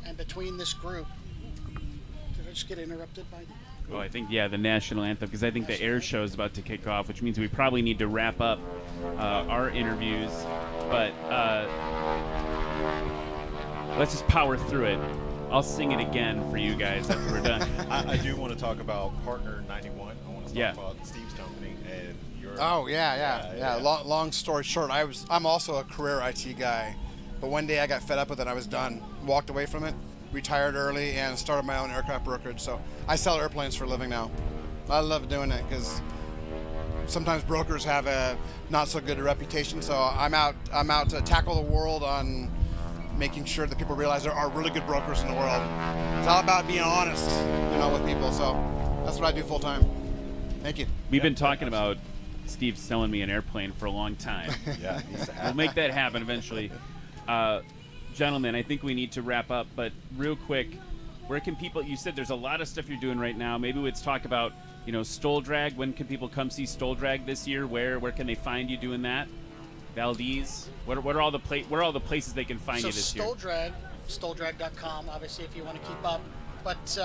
And between this group, did I just get interrupted by? Oh, I think, the national anthem, because I think the air show is about to kick off, which means we probably need to wrap up our interviews. But let's just power through it. I'll sing it again for you guys after we're done. I do want to talk about Partner 91. I want to talk about Steve's company and your. Oh yeah. Long story short, I'm also a career IT guy, but one day I got fed up with it. I was done, walked away from it, retired early, and started my own aircraft brokerage. So I sell airplanes for a living now. I love doing it because sometimes brokers have a not so good reputation. So I'm out to tackle the world on making sure that people realize there are really good brokers in the world. It's all about being honest, with people. So that's what I do full time. Thank you. We've been talking about Steve selling me an airplane for a long time. Yeah, we'll make that happen eventually. Gentlemen, I think we need to wrap up, but real quick, where can people, you said there's a lot of stuff you're doing right now. Maybe let's talk about, STOL Drag. When can people come see STOL Drag this year? Where can they find you doing that? Valdez? What are all the places they can find you this year? STOL Drag, stoldrag.com, obviously, if you want to keep up. But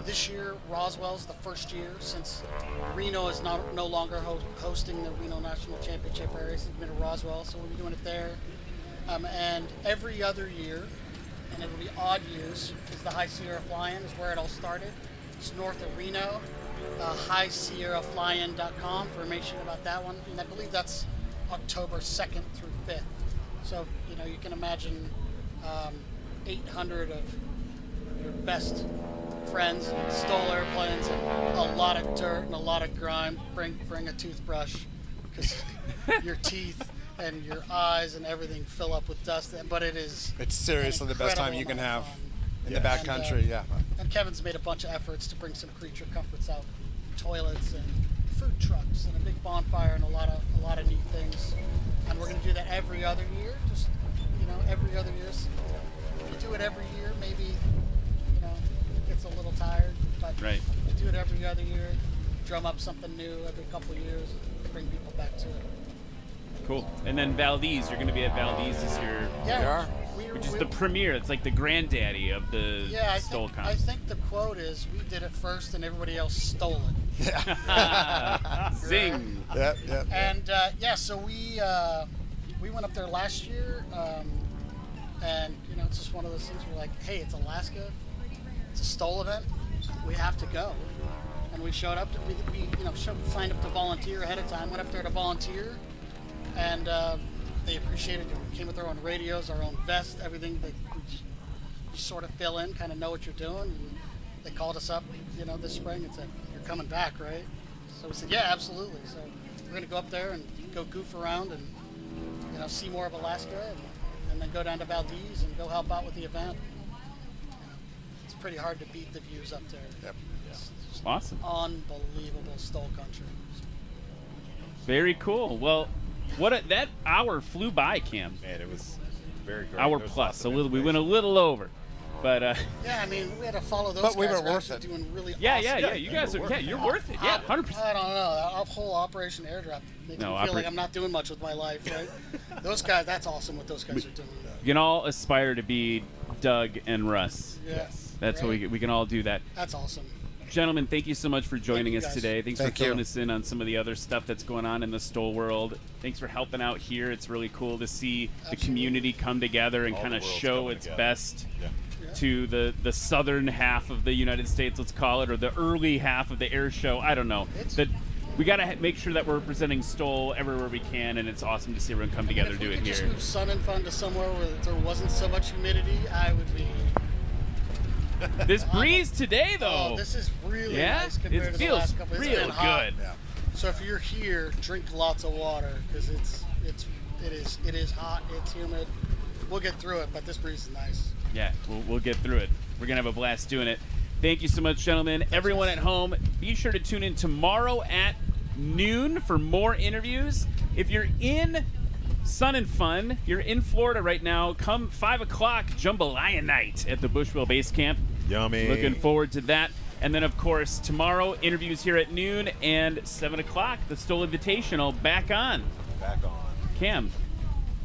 this year, Roswell's the first year since Reno is no longer hosting the Reno National Championship race. It's been at Roswell, so we'll be doing it there. And every other year, and it'll be odd years, is the High Sierra Fly-In is where it all started. It's north of Reno, highsierraflyin.com for information about that one. And I believe that's October 2nd through 5th. So, you can imagine 800 of your best friends and STOL airplanes and a lot of dirt and a lot of grime. Bring a toothbrush, because your teeth and your eyes and everything fill up with dust. But it's seriously the best time you can have in the backcountry. And Kevin's made a bunch of efforts to bring some creature comforts out, toilets and food trucks and a big bonfire and a lot of neat things. And we're going to do that every other year. Just every other year. If you do it every year, maybe it gets a little tired. But right. If you do it every other year, drum up something new every couple of years, bring people back to it. Cool. And then Valdez, you're going to be at Valdez this year, Yeah, which is the premiere. It's like the granddaddy of the Yeah, Stoll I think the quote is, "We did it first, and everybody else stole it." Zing. Yep. And so we went up there last year, and it's just one of those things. We're like, hey, it's Alaska, it's a Stoll event, we have to go. And we showed up. We signed up to volunteer ahead of time. Went up there to volunteer, and they appreciated it. We came with our own radios, our own vest, everything. You sort of fill in, kind of know what you're doing. And they called us up, this spring and said, "You're coming back, right?" So we said, "Yeah, absolutely." So we're going to go up there and go goof around and see more of Alaska, and then go down to Valdez and go help out with the event. It's pretty hard to beat the views up there. Yep. It's Awesome. unbelievable Stoll country. Very cool. Well, that hour flew by, Cam. Man, it was very great. Hour There was plus. lots of We went a information. little over, but Yeah, I mean, we had to follow those But guys. we were They're worth actually it. doing really yeah. awesome. You guys are. Yeah, you're worth it. Yeah, 100%. I don't know. That whole Operation Airdrop makes me feel like I'm not doing much with my life, right? Those guys, that's awesome what those guys are doing. You can all aspire to be Doug and Russ. Yes. That's what we can all do that. That's awesome. Gentlemen, thank you so much for joining you, us guys. today. Thanks Thank for filling you. us in on some of the other stuff that's going on in the Stoll world. Thanks for helping out here. It's really cool to see the community come together and All kind the of worlds show coming its together. best Yeah. to the southern half of the United States, let's call it, or the early half of the air show. I don't know. We got to make sure that we're representing Stoll everywhere we can, and it's awesome to see everyone come together If do we it could here. just move Sun and Fun to somewhere where there wasn't so much humidity, I would be. This breeze today, though. Oh, this is really Yeah? nice compared It to the feels last couple. It's real been hot. good. Yeah. So if you're here, drink lots of water because it is hot, it's humid. We'll get through it, but this breeze is nice. Yeah, we'll get through it. We're going to have a blast doing it. Thank you so much, gentlemen. Everyone at home, be sure to tune in tomorrow at noon for more interviews. If you're in Sun and Fun, you're in Florida right now, come 5 o'clock, Jambalaya Night at the Bushwell Base Camp. Yummy. Looking forward to that. And then, of course, tomorrow, interviews here at noon, and 7 o'clock, the Stoll Invitational back on. Back on. Cam,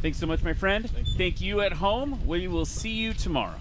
thanks so much, my friend. Thank you at home. We will see you tomorrow.